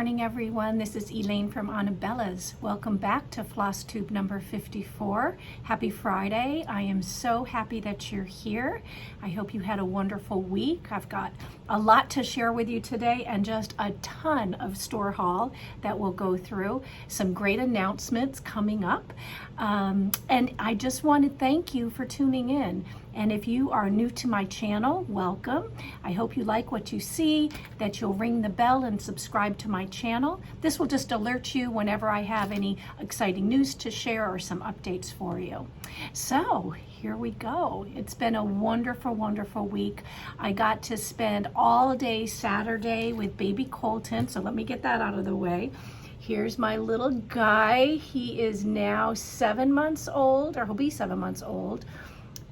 morning, everyone. This is Elaine from ANABELLA'S. Welcome back to Flosstube number 54. Happy Friday. I am so happy that you're here. I hope you had a wonderful week. I've got a lot to share with you today and just a ton of store haul that we'll go through. Some great announcements coming up. And I just want to thank you for tuning in. And if you are new to my channel, welcome. I hope you like what you see, that you'll ring the bell and subscribe to my channel. This will just alert you whenever I have any exciting news to share or some updates for you. So here we go. It's been a wonderful, wonderful week. I got to spend all day Saturday with baby Colton, so let me get that out of the way. Here's my little guy. He is now 7 months old, or he'll be 7 months old.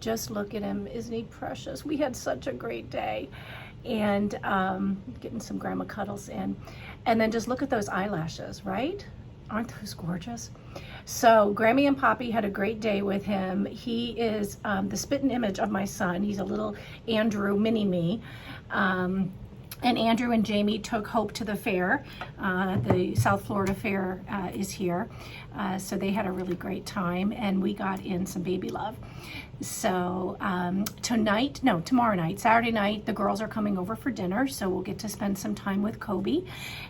Just look at him, isn't he precious? We had such a great day. And getting some grandma cuddles in. And then just look at those eyelashes, right? Aren't those gorgeous? So Grammy and Poppy had a great day with him. He is the spitting image of my son. He's a little Andrew mini-me. And Andrew and Jamie took Hope to the fair. The South Florida Fair is here. So they had a really great time, and we got in some baby love. So tomorrow night, Saturday night, the girls are coming over for dinner, so we'll get to spend some time with Kobe.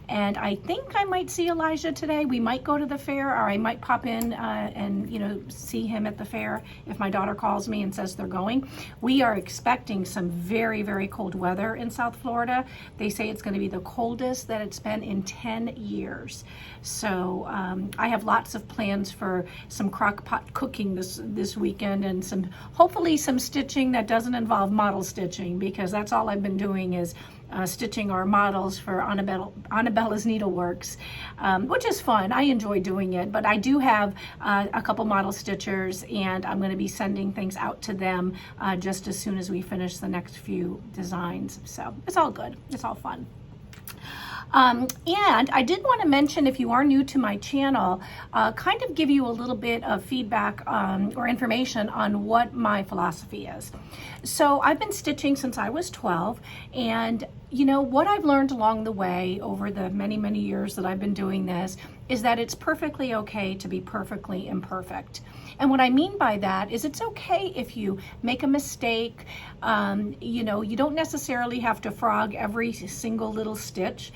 And I think I might see Elijah today. We might go to the fair, or I might pop in and see him at the fair if my daughter calls me and says they're going. We are expecting some very, very cold weather in South Florida. They say it's going to be the coldest that it's been in 10 years. So I have lots of plans for some crock pot cooking this weekend, and hopefully some stitching that doesn't involve model stitching, because that's all I've been doing is stitching our models for Anabellas Needleworks, which is fun. I enjoy doing it, but I do have a couple model stitchers, and I'm going to be sending things out to them just as soon as we finish the next few designs. So it's all good. It's all fun. And I did want to mention, if you are new to my channel, kind of give you a little bit of feedback or information on what my philosophy is. So I've been stitching since I was 12, and what I've learned along the way over the many, many years that I've been doing this is that it's perfectly okay to be perfectly imperfect. And what I mean by that is it's okay if you make a mistake. You don't necessarily have to frog every single little stitch.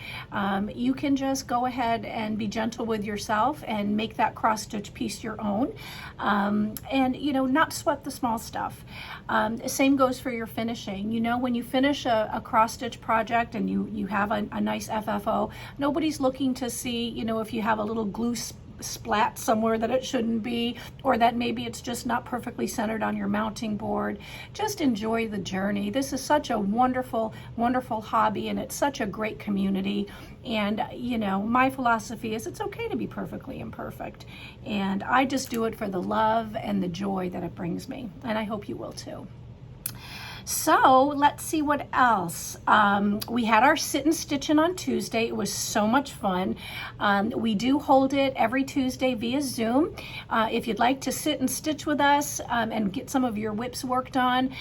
You can just go ahead and be gentle with yourself and make that cross stitch piece your own, and not sweat the small stuff. Same goes for your finishing. When you finish a cross stitch project and you have a nice FFO, nobody's looking to see if you have a little glue splat somewhere that it shouldn't be, or that maybe it's just not perfectly centered on your mounting board. Just enjoy the journey. This is such a wonderful, wonderful hobby, and it's such a great community. And my philosophy is it's okay to be perfectly imperfect, and I just do it for the love and the joy that it brings me, and I hope you will too. So let's see what else. We had our sit and stitching on Tuesday. It was so much fun. We do hold it every Tuesday via Zoom. If you'd like to sit and stitch with us and get some of your whips worked on,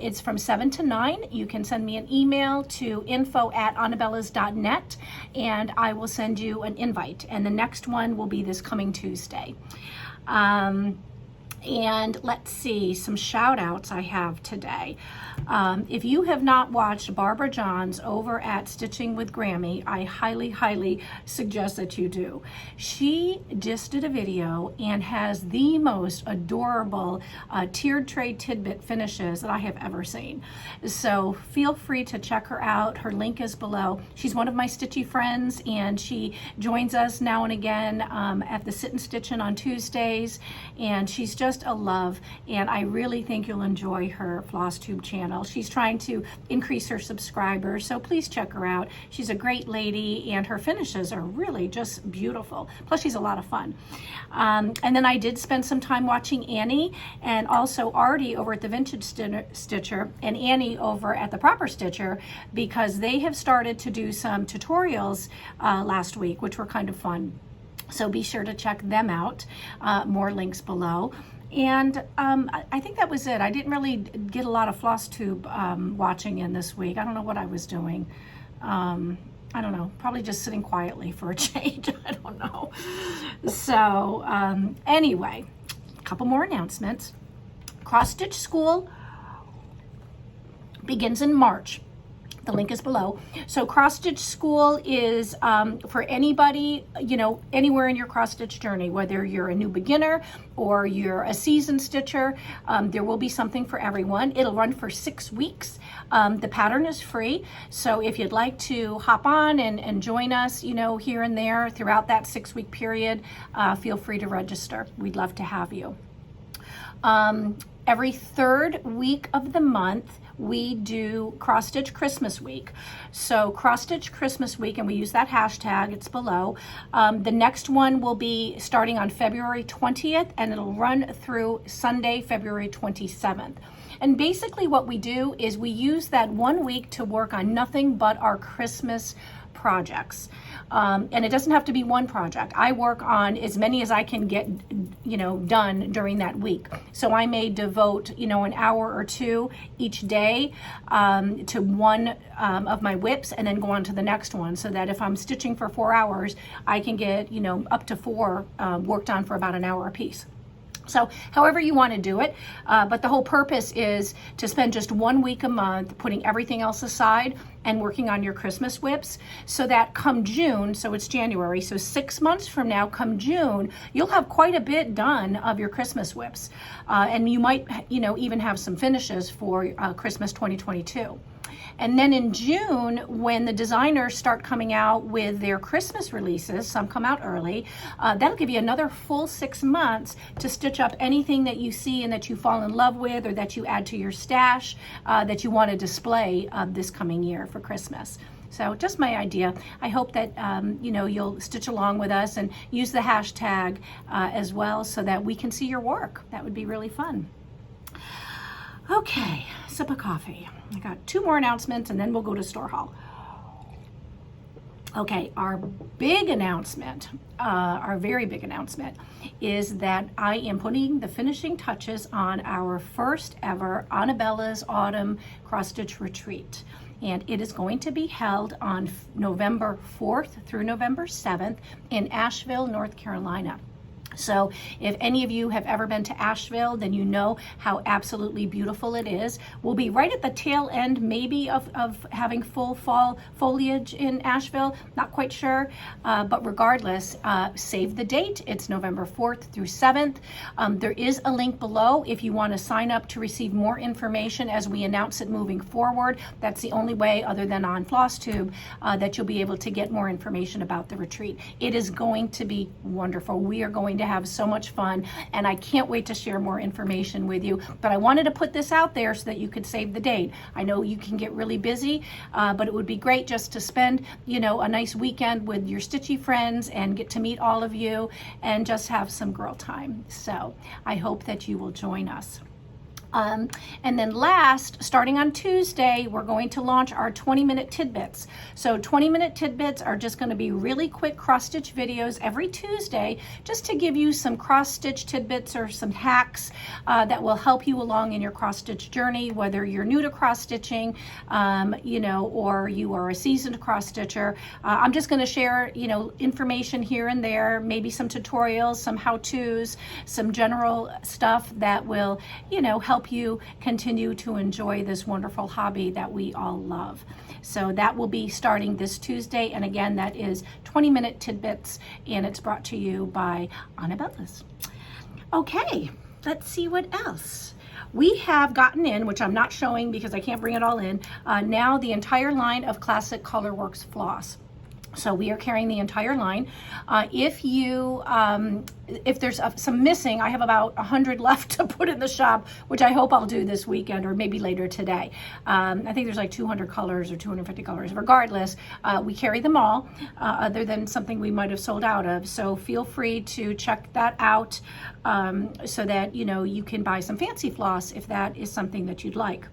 it's from 7 to 9. You can send me an email to info@anabellas.net, and I will send you an invite. And the next one will be this coming Tuesday. And let's see, some shout outs I have today. If you have not watched Barbara Johns over at Stitching with Grammy, I highly, highly suggest that you do. She just did a video and has the most adorable tiered tray tidbit finishes that I have ever seen. So feel free to check her out. Her link is below. She's one of my stitchy friends, and she joins us now and again at the Sit and Stitching on Tuesdays, and she's just a love, and I really think you'll enjoy her Flosstube channel. She's trying to increase her subscribers, so please check her out. She's a great lady, and her finishes are really just beautiful. Plus, she's a lot of fun. And then I did spend some time watching Annie, and also Artie over at the Vintage Stitcher, and Annie over at the Proper Stitcher, because they have started to do some tutorials last week, which were kind of fun. So be sure to check them out. More links below. And I think that was it. I didn't really get a lot of Flosstube watching in this week. I don't know what I was doing. I don't know, probably just sitting quietly for a change. I don't know. So anyway, a couple more announcements. Cross Stitch School begins in March. The link is below. So Cross Stitch School is for anybody, you know, anywhere in your cross stitch journey, whether you're a new beginner or you're a seasoned stitcher, there will be something for everyone. It'll run for 6 weeks. The pattern is free. So if you'd like to hop on and join us, you know, here and there throughout that 6-week period, feel free to register. We'd love to have you. Every third week of the month, we do Cross Stitch Christmas Week. So Cross Stitch Christmas Week, and we use that hashtag, it's below. The next one will be starting on February 20th, and it'll run through Sunday, February 27th. And basically what we do is we use that 1 week to work on nothing but our Christmas projects. And it doesn't have to be one project. I work on as many as I can get, you know, done during that week. So I may devote, you know, an hour or two each day to one of my whips and then go on to the next one, so that if I'm stitching for 4 hours, I can get, you know, up to 4 worked on for about an hour a piece. So however you want to do it, but the whole purpose is to spend just 1 week a month putting everything else aside and working on your Christmas whips, so that come June, so it's January, so 6 months from now, come June, you'll have quite a bit done of your Christmas whips. And you might, you know, even have some finishes for Christmas 2022. And then in June, when the designers start coming out with their Christmas releases, some come out early, that'll give you another full 6 months to stitch up anything that you see and that you fall in love with, or that you add to your stash that you want to display this coming year for Christmas. So just my idea. I hope that you know, you'll stitch along with us and use the hashtag as well, so that we can see your work. That would be really fun. Okay, sip of coffee. I got 2 more announcements and then we'll go to store haul. Okay, our big announcement, our very big announcement, is that I am putting the finishing touches on our first ever ANABELLA'S Autumn Cross Stitch Retreat. And it is going to be held on November 4th through November 7th in Asheville, North Carolina. So if any of you have ever been to Asheville, then you know how absolutely beautiful it is. We'll be right at the tail end maybe of having full fall foliage in Asheville, not quite sure, but regardless, save the date. It's November 4th through 7th. There is a link below if you want to sign up to receive more information as we announce it moving forward. That's the only way, other than on Flosstube, that you'll be able to get more information about the retreat. It is going to be wonderful. We are going to have so much fun, and I can't wait to share more information with you. But I wanted to put this out there so that you could save the date. I know you can get really busy, but it would be great just to spend, you know, a nice weekend with your stitchy friends and get to meet all of you and just have some girl time. So I hope that you will join us. And then last, starting on Tuesday, we're going to launch our 20-minute tidbits. So 20-minute tidbits are just going to be really quick cross-stitch videos every Tuesday, just to give you some cross-stitch tidbits or some hacks that will help you along in your cross-stitch journey, whether you're new to cross-stitching, you know, or you are a seasoned cross-stitcher. I'm just going to share, you know, information here and there, maybe some tutorials, some how-tos, some general stuff that will, you know, help you continue to enjoy this wonderful hobby that we all love. So that will be starting this Tuesday, and again, that is 20-minute tidbits, and it's brought to you by ANABELLA'S. Okay, let's see what else. We have gotten in, which I'm not showing because I can't bring it all in, now the entire line of classic ColorWorks floss. So we are carrying the entire line. If there's some missing, I have about 100 left to put in the shop, which I hope I'll do this weekend or maybe later today. I think there's like 200 colors or 250 colors. Regardless, we carry them all, other than something we might have sold out of. So feel free to check that out, so that, you know, you can buy some fancy floss if that is something that you'd like.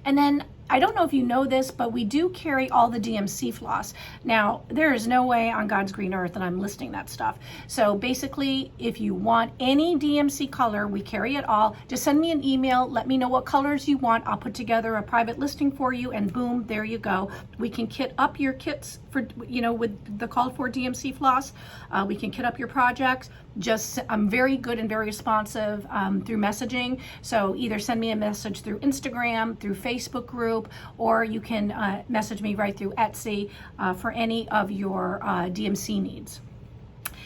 And then I don't know if you know this, but we do carry all the DMC floss. Now, there is no way on God's green earth that I'm listing that stuff. So basically, if you want any DMC color, we carry it all. Just send me an email, let me know what colors you want. I'll put together a private listing for you, and boom, there you go. We can kit up your kits for, you know, with the called for DMC floss. We can kit up your projects. I'm very good and very responsive through messaging. So either send me a message through Instagram, through Facebook group, or you can message me right through Etsy for any of your DMC needs.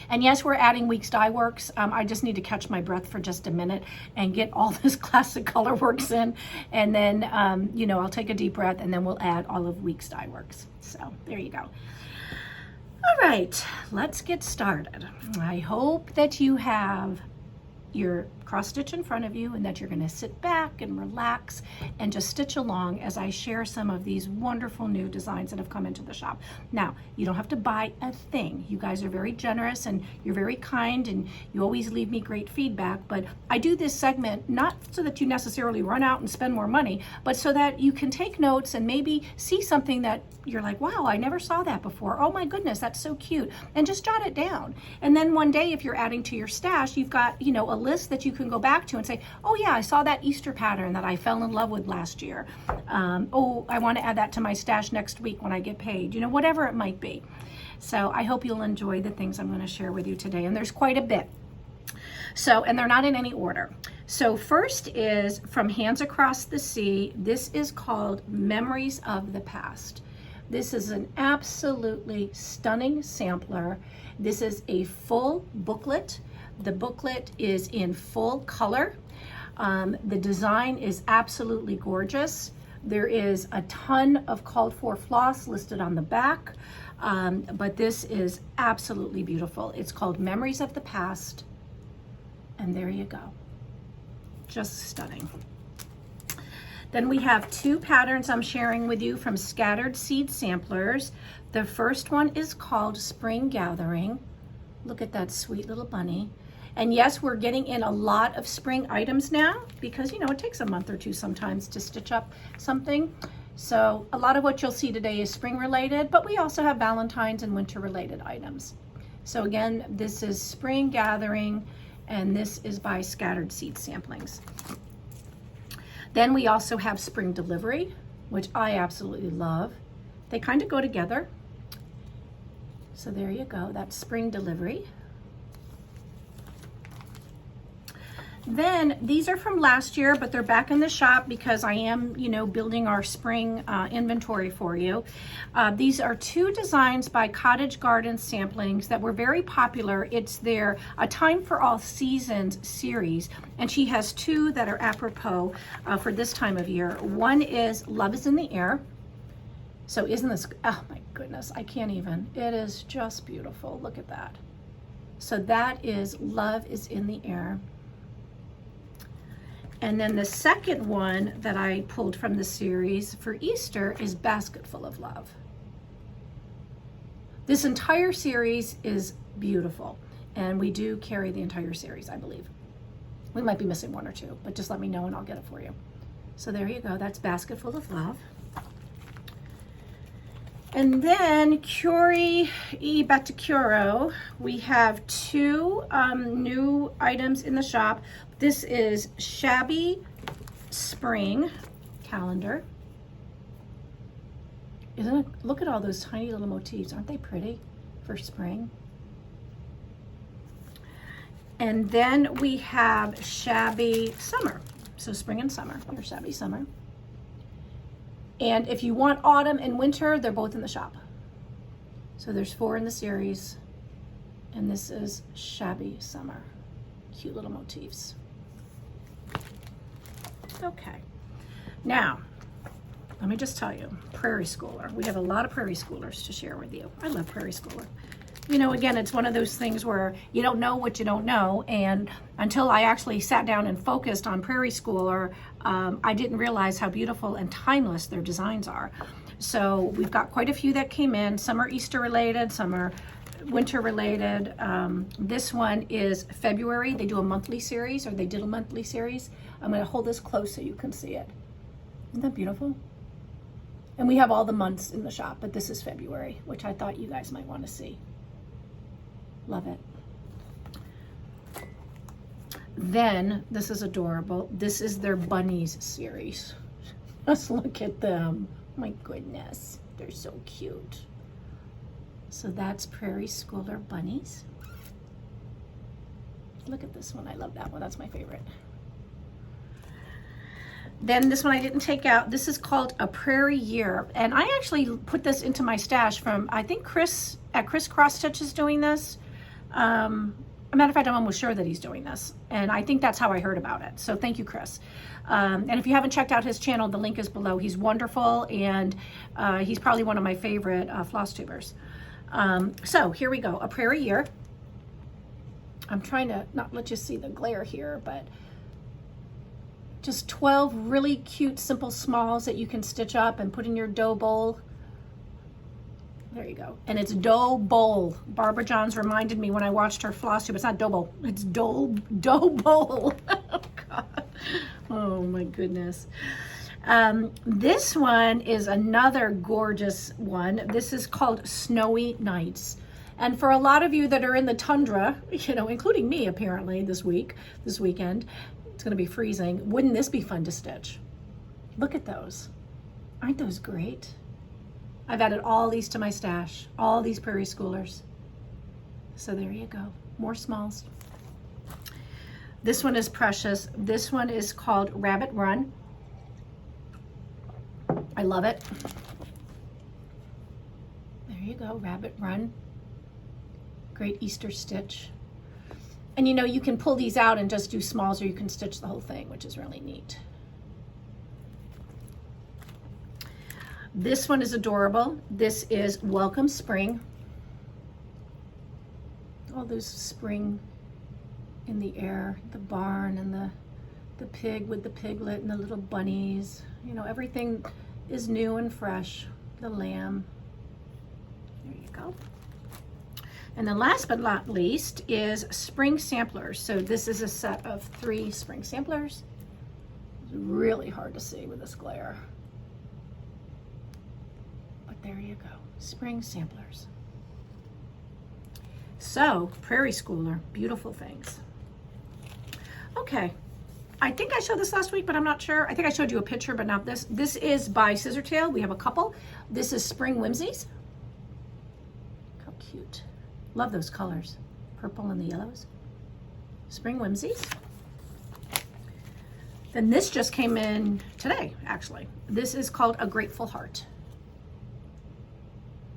And yes, we're adding Weeks Dye Works. I just need to catch my breath for just a minute and get all this classic color works in. And then, you know, I'll take a deep breath and then we'll add all of Weeks Dye Works. So there you go. All right, let's get started. I hope that you have your cross stitch in front of you and that you're going to sit back and relax and just stitch along as I share some of these wonderful new designs that have come into the shop. Now, you don't have to buy a thing. You guys are very generous and you're very kind and you always leave me great feedback, but I do this segment not so that you necessarily run out and spend more money, but so that you can take notes and maybe see something that you're like, wow, I never saw that before. Oh my goodness, that's so cute. And just jot it down. And then one day, if you're adding to your stash, you've got, you know, a list that you can go back to and say, oh yeah, I saw that Easter pattern that I fell in love with last year. Oh, I want to add that to my stash next week when I get paid, you know, whatever it might be. So I hope you'll enjoy the things I'm going to share with you today. And there's quite a bit. So, and they're not in any order. So first is from Hands Across the Sea. This is called Memories of the Past. This is an absolutely stunning sampler. This is a full booklet. The booklet is in full color. The design is absolutely gorgeous. There is a ton of called for floss listed on the back, but this is absolutely beautiful. It's called Memories of the Past, and there you go. Just stunning. Then we have two patterns I'm sharing with you from Scattered Seed Samplers. The first one is called Spring Gathering. Look at that sweet little bunny. And yes, we're getting in a lot of spring items now because, you know, it takes a month or two sometimes to stitch up something. So a lot of what you'll see today is spring related, but we also have Valentine's and winter related items. So again, this is Spring Gathering, and this is by Scattered Seed Samplings. Then we also have Spring Delivery, which I absolutely love. They kind of go together. So there you go, that's Spring Delivery. Then these are from last year, but they're back in the shop because I am, you know, building our spring inventory for you. These are two designs by Cottage Garden Samplings that were very popular. It's their A Time for All Seasons series, and she has two that are apropos for this time of year. One is Love is in the Air. So isn't this, oh my goodness, I can't even. It is just beautiful. Look at that. So that is Love is in the Air. And then the second one that I pulled from the series for Easter is Basket Full of Love. This entire series is beautiful, and we do carry the entire series, I believe. We might be missing one or two, but just let me know and I'll get it for you. So there you go, that's Basket Full of Love. And then Curie E Bettacuro, we have two new items in the shop. This is Shabby Spring Calendar. Isn't it? Look at all those tiny little motifs. Aren't they pretty for spring? And then we have Shabby Summer. So spring and summer, or Shabby Summer. And if you want autumn and winter, they're both in the shop. So there's 4 in the series, and this is Shabby Summer. Cute little motifs. Okay, now, let me just tell you, Prairie Schooler. We have a lot of Prairie Schoolers to share with you. I love Prairie Schooler. You know, again, it's one of those things where you don't know what you don't know, and until I actually sat down and focused on Prairie Schooler, I didn't realize how beautiful and timeless their designs are. So we've got quite a few that came in. Some are Easter related, some are winter related. This one is February. They do a monthly series, or they did a monthly series. I'm going to hold this close so you can see it. Isn't that beautiful? And we have all the months in the shop, but this is February, which I thought you guys might want to see. Love it. Then, this is adorable. This is their bunnies series. Let's look at them. My goodness, they're so cute. So that's Prairie Schooler bunnies. Look at this one. I love that one. That's my favorite. Then this one I didn't take out. This is called a Prairie Year. And I actually put this into my stash from, I think Cris at Cris Cross Stitch is doing this. A matter of fact, I'm almost sure that he's doing this. And I think that's how I heard about it. So thank you, Cris. And if you haven't checked out his channel, the link is below. He's wonderful, and he's probably one of my favorite floss tubers. So here we go, a Prairie Year. I'm trying to not let you see the glare here, but just 12 really cute, simple smalls that you can stitch up and put in your dough bowl. There you go. And it's dough bowl. Barbara Johns reminded me when I watched her floss tube. It's not dough bowl. It's dough bowl. Oh, God. Oh, my goodness. This one is another gorgeous one. This is called Snowy Nights. And for a lot of you that are in the tundra, you know, including me apparently this weekend, it's going to be freezing. Wouldn't this be fun to stitch? Look at those. Aren't those great? I've added all these to my stash, all these Prairie Schoolers. So there you go, more smalls. This one is precious. This one is called Rabbit Run. I love it. There you go, Rabbit Run. Great Easter stitch. And you know, you can pull these out and just do smalls, or you can stitch the whole thing, which is really neat. This one is adorable. This is Welcome Spring. All those spring in the air, the barn and the pig with the piglet and the little bunnies. You know, everything is new and fresh. The lamb. There you go. And then last but not least is spring samplers. So this is a set of 3 spring samplers. It's really hard to see with this glare. But there you go, spring samplers. So, Prairie Schooler, beautiful things. Okay, I think I showed this last week, but I'm not sure. I think I showed you a picture, but not this. This is by Scissortail. We have a couple. This is Spring Whimsies. How cute. Love those colors, purple and the yellows. Spring Whimsies. Then this just came in today, actually. This is called A Grateful Heart.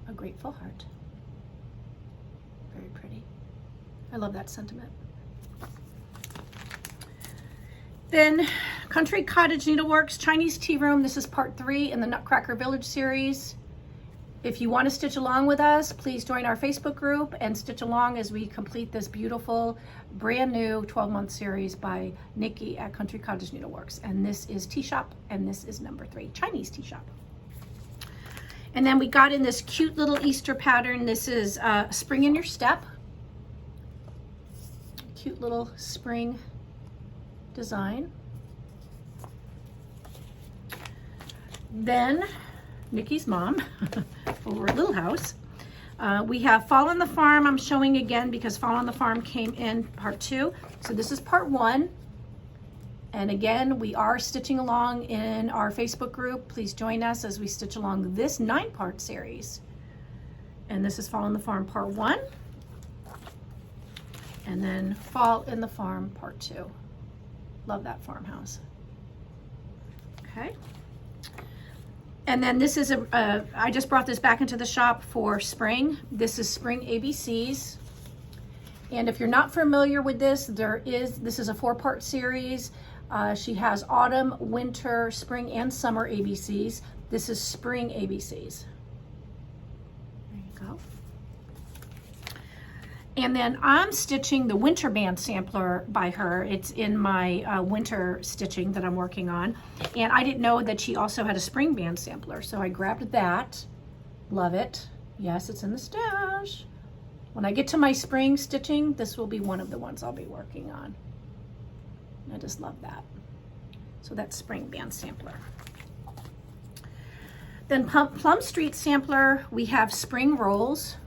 A Grateful Heart. Very pretty. I love that sentiment. Then Country Cottage Needleworks Chinese Tea Room. This is part 3 in the Nutcracker Village series. If you want to stitch along with us, please join our Facebook group and stitch along as we complete this beautiful, brand new 12-month series by Nikki at Country Cottage Needleworks. And this is Tea Shop, and this is number 3, Chinese Tea Shop. And then we got in this cute little Easter pattern. This is Spring in Your Step. Cute little spring design. Then Nikki's mom over at Little House. We have Fall on the Farm. I'm showing again because Fall on the Farm came in part 2. So this is part 1. And again, we are stitching along in our Facebook group. Please join us as we stitch along this 9-part series. And this is Fall on the Farm part 1. And then Fall in the Farm part 2. Love that farmhouse. Okay. And then this is I just brought this back into the shop for spring. This is Spring ABCs. And if you're not familiar with this, this is a 4-part series. She has autumn, winter, spring, and summer ABCs. This is Spring ABCs. There you go. And then I'm stitching the winter band sampler by her. It's in my winter stitching that I'm working on. And I didn't know that she also had a spring band sampler, so I grabbed that. Love it. Yes, it's in the stash. When I get to my spring stitching, this will be one of the ones I'll be working on. I just love that. So that's spring band sampler. Then Plum Street Sampler, we have spring rolls.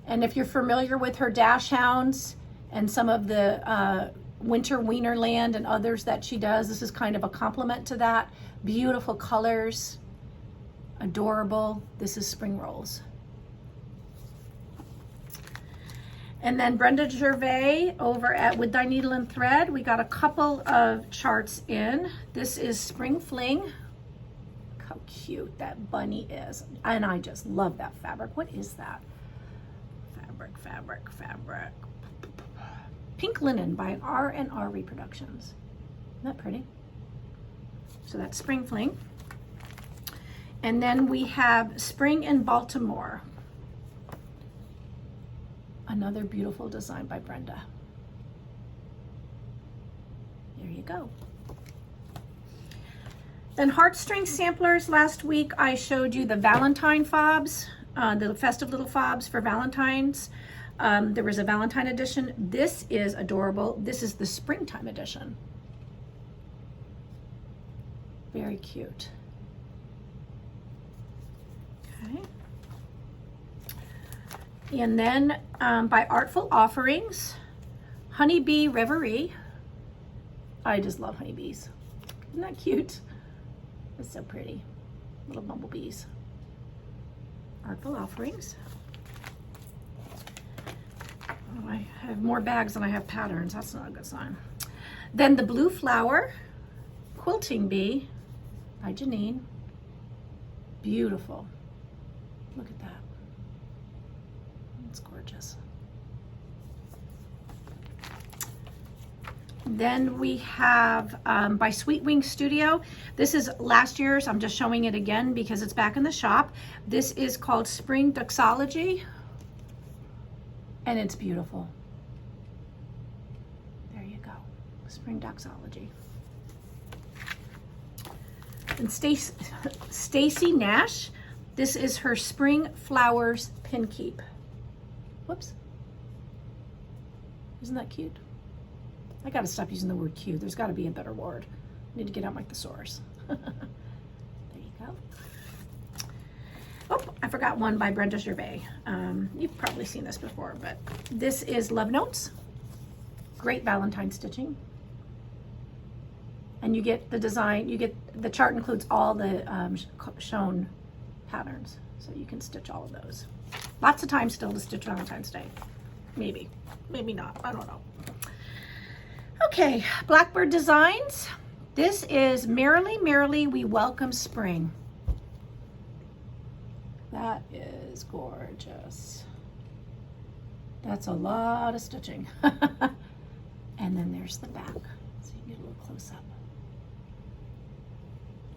And if you're familiar with her Dash Hounds and some of the Winter Wienerland and others that she does, this is kind of a complement to that. Beautiful colors, adorable. This is spring rolls. And then Brenda Gervais over at With Thy Needle and Thread, we got a couple of charts in. This is Spring Fling. Look how cute that bunny is. And I just love that fabric. What is that? Fabric, fabric, fabric. Pink Linen by R&R Reproductions. Isn't that pretty? So that's Spring Fling. And then we have Spring in Baltimore. Another beautiful design by Brenda. There you go. Then Heartstring Samplers. Last week I showed you the Valentine fobs, the festive little fobs for Valentine's. There was a Valentine edition. This is adorable. This is the springtime edition. Very cute. Okay. And then by Artful Offerings, Honeybee Reverie. I just love honeybees. Isn't that cute? It's so pretty. Little bumblebees. Artful Offerings. Oh, I have more bags than I have patterns. That's not a good sign. Then the Blue Flower Quilting Bee by Janine. Beautiful. Look at that. It's gorgeous. Then we have by Sweet Wing Studio. This is last year's. I'm just showing it again because it's back in the shop. This is called Spring Doxology, and it's beautiful. There you go. Spring Doxology. And Stacy Nash. This is her Spring Flowers Pin Keep. Whoops. Isn't that cute? I gotta stop using the word cute. There's gotta be a better word. I need to get out my thesaurus. There you go. Oh, I forgot one by Brenda Gervais. You've probably seen this before, but this is Love Notes. Great Valentine stitching. And you get the design, the chart includes all the shown patterns. So you can stitch all of those. Lots of time still to stitch Valentine's Day. Maybe, maybe not, I don't know. Okay, Blackbird Designs. This is Merrily, Merrily We Welcome Spring. That is gorgeous. That's a lot of stitching. And then there's the back, so you can get a little close up.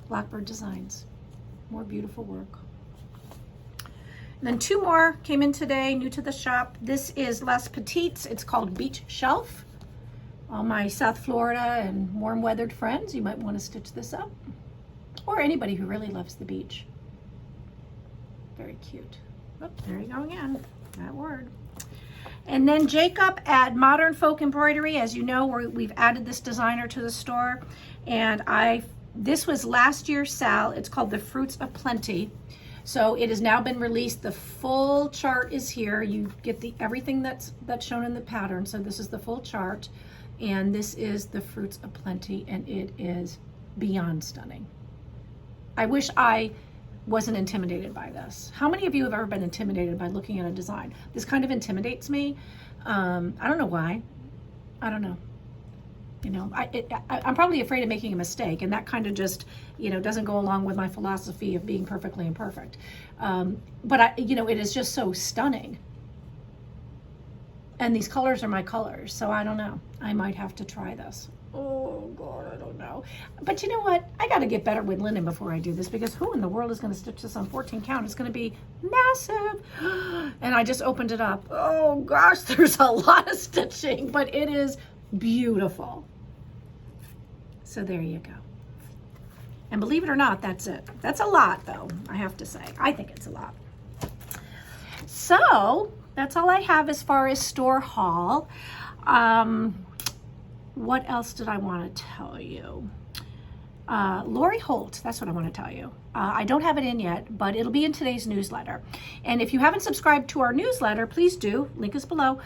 Blackbird Designs, more beautiful work. And then two more came in today, new to the shop. This is Les Petits. It's called Beach Shelf. All my South Florida and warm weathered friends, you might want to stitch this up. Or anybody who really loves the beach. Very cute. Oh, there you go again, that word. And then Jacob at Modern Folk Embroidery. As you know, we've added this designer to the store. And this was last year's Sal. It's called the Fruits of Plenty. So it has now been released. The full chart is here. You get everything that's shown in the pattern. So this is the full chart. And this is the Fruits of Plenty, and it is beyond stunning. I wish I wasn't intimidated by this. How many of you have ever been intimidated by looking at a design? This kind of intimidates me. I don't know why. I don't know. You know, I'm probably afraid of making a mistake, and that kind of just, you know, doesn't go along with my philosophy of being perfectly imperfect. But you know, it is just so stunning. And these colors are my colors, so I don't know. I might have to try this. Oh God, I don't know. But you know what? I got to get better with linen before I do this, because who in the world is going to stitch this on 14 count? It's going to be massive. And I just opened it up. Oh gosh, there's a lot of stitching, but it is beautiful. So there you go. And believe it or not, that's it. That's a lot though, I have to say. I think it's a lot. So that's all I have as far as store haul. What else did I want to tell you? Lori Holt, that's what I want to tell you. I don't have it in yet, but it'll be in today's newsletter. And if you haven't subscribed to our newsletter, please do. Link is below,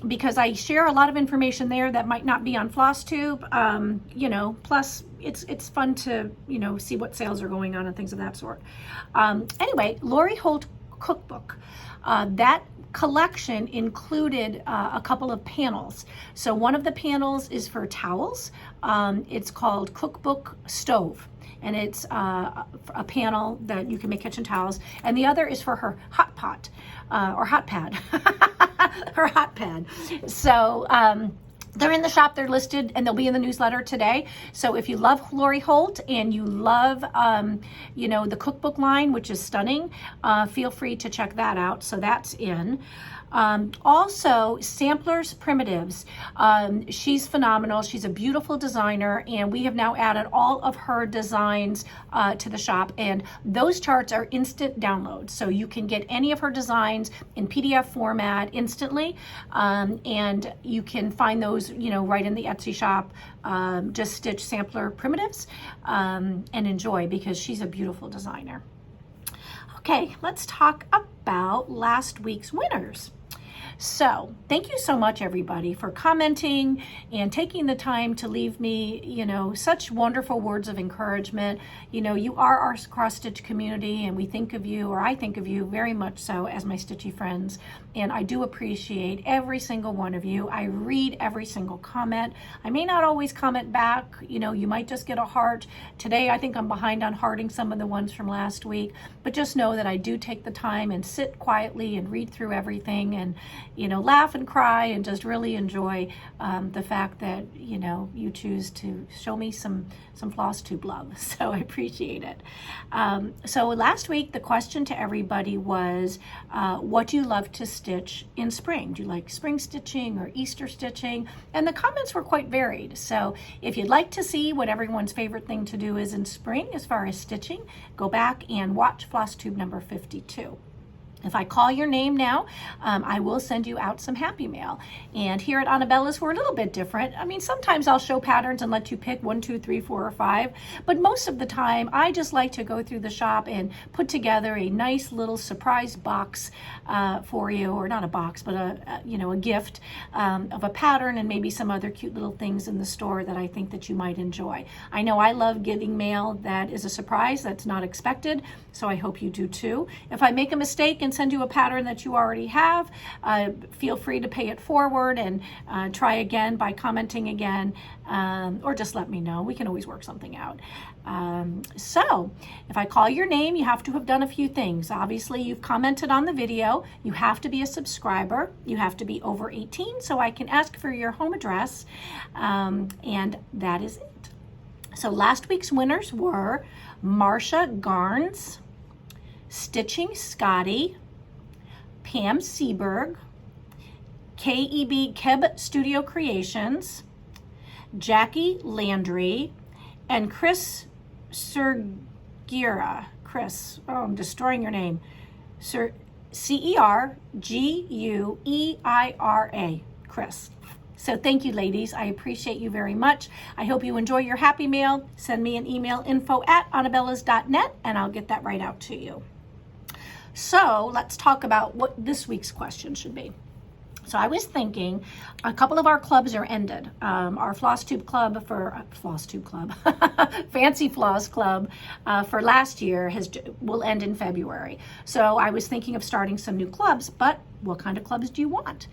because I share a lot of information there that might not be on Flosstube. You know, plus it's fun to, you know, see what sales are going on and things of that sort. Anyway, Lori Holt cookbook. That collection included a couple of panels. So one of the panels is for towels. It's called Cookbook Stove, and it's a panel that you can make kitchen towels. And the other is for her hot pot, or hot pad, her hot pad. So they're in the shop, they're listed, and they'll be in the newsletter today. So if you love Lori Holt and you love, you know, the cookbook line, which is stunning, feel free to check that out. So that's in. Also, Sampler's Primitives. She's phenomenal. She's a beautiful designer, and we have now added all of her designs to the shop, and those charts are instant downloads. So you can get any of her designs in PDF format instantly, and you can find those, you know, right in the Etsy shop. Just stitch Sampler Primitives and enjoy, because she's a beautiful designer. Okay, let's talk about last week's winners. So thank you so much, everybody, for commenting and taking the time to leave me, you know, such wonderful words of encouragement. You know, you are our cross stitch community, and we think of you, or I think of you very much so, as my stitchy friends. And I do appreciate every single one of you. I read every single comment. I may not always comment back. You know, you might just get a heart. Today, I think I'm behind on hearting some of the ones from last week, but just know that I do take the time and sit quietly and read through everything, and, you know, laugh and cry and just really enjoy the fact that, you know, you choose to show me some Flosstube love. So I appreciate it. So last week, the question to everybody was, what do you love to stitch in spring? Do you like spring stitching or Easter stitching? And the comments were quite varied. So if you'd like to see what everyone's favorite thing to do is in spring as far as stitching, go back and watch Flosstube number 52. If I call your name now, I will send you out some happy mail. And here at ANABELLA'S, we're a little bit different. I mean, sometimes I'll show patterns and let you pick 1, 2, 3, 4, or 5. But most of the time, I just like to go through the shop and put together a nice little surprise box for you, or not a box, but a gift of a pattern and maybe some other cute little things in the store that I think that you might enjoy. I know I love getting mail that is a surprise, that's not expected, so I hope you do too. If I make a mistake and send you a pattern that you already have, feel free to pay it forward and try again by commenting again, or just let me know. We can always work something out. So if I call your name, you have to have done a few things. Obviously, you've commented on the video. You have to be a subscriber. You have to be over 18 so I can ask for your home address, and that is it. So last week's winners were Marsha Garnes, Stitching Scottie, Pam Seaberg, KEB Studio Creations, Jackie Landry, and Cris Cergueira. Cris, oh, I'm destroying your name. Cergueira, Cris. So thank you, ladies. I appreciate you very much. I hope you enjoy your happy mail. Send me an email, info@anabellas.net, and I'll get that right out to you. So let's talk about what this week's question should be. So I was thinking, a couple of our clubs are ended. Our Flosstube club Fancy Floss Club for last year will end in February. So I was thinking of starting some new clubs, but what kind of clubs do you want?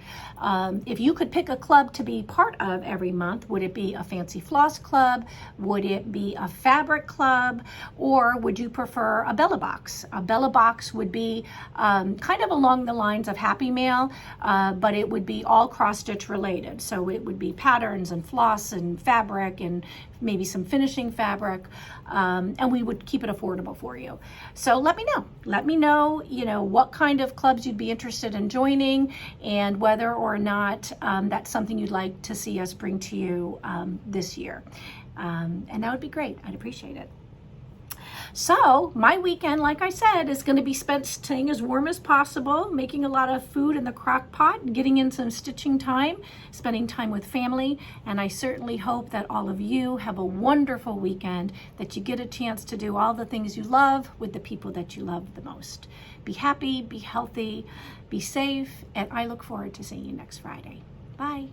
If you could pick a club to be part of every month, would it be a Fancy Floss Club? Would it be a fabric club? Or would you prefer a BellaBox? A BellaBox would be kind of along the lines of Happy Mail, but it would be all cross-stitch related. So it would be patterns and floss and fabric and maybe some finishing fabric, and we would keep it affordable for you. So let me know. Let me know, you know, what kind of clubs you'd be interested in joining, and whether or not that's something you'd like to see us bring to you this year. And that would be great. I'd appreciate it. So my weekend, like I said, is going to be spent staying as warm as possible, making a lot of food in the crock pot, getting in some stitching time, spending time with family. And I certainly hope that all of you have a wonderful weekend, that you get a chance to do all the things you love with the people that you love the most. Be happy, be healthy, be safe, and I look forward to seeing you next Friday. Bye.